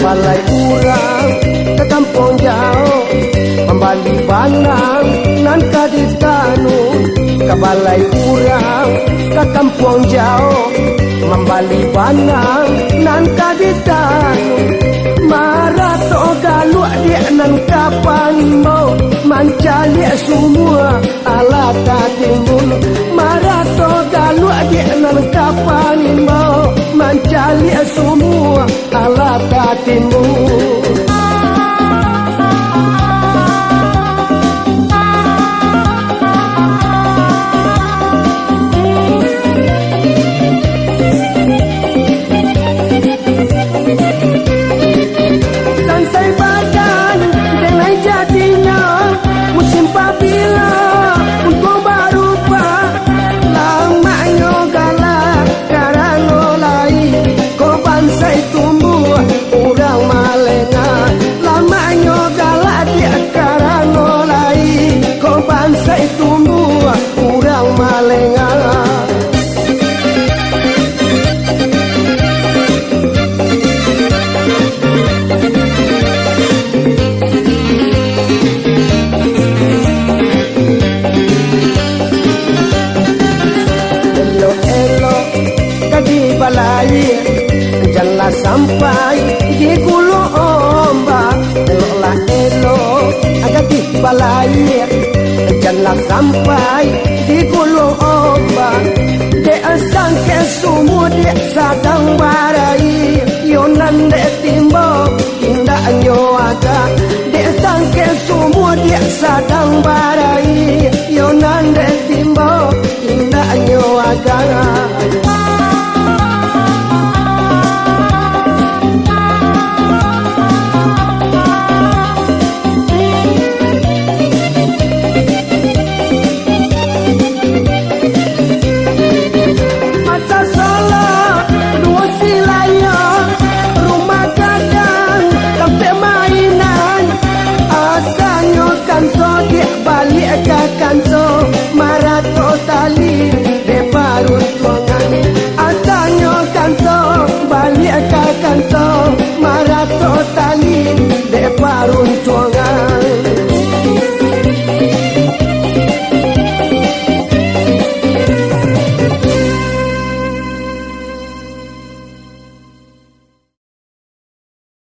Balai urang ke kampung jauh membali banang nan kaditanu ke balai urang ke kampung jauh membali banang nan kaditanu marato galuk dia nan kapan mau mancali semua alat timbul marato galuk dia nan kapan mau mancali semua alat timbul. Sansai badan dengan jadinya musim pabila untuk barupa lamanya galak karangolai kau bansai tumbuh urang malenga lamanya galak dia karangolai kau bansai tumbuh urang malenga. Janganlah sampai di gulu ombak eloklah elok agar di balai. Janganlah sampai di gulu ombak dia sangke sumur dia sadang barai yonan dia timbok indahnya ada dia sangke sumur dia sadang barai yonan dia timbok indahnya ada.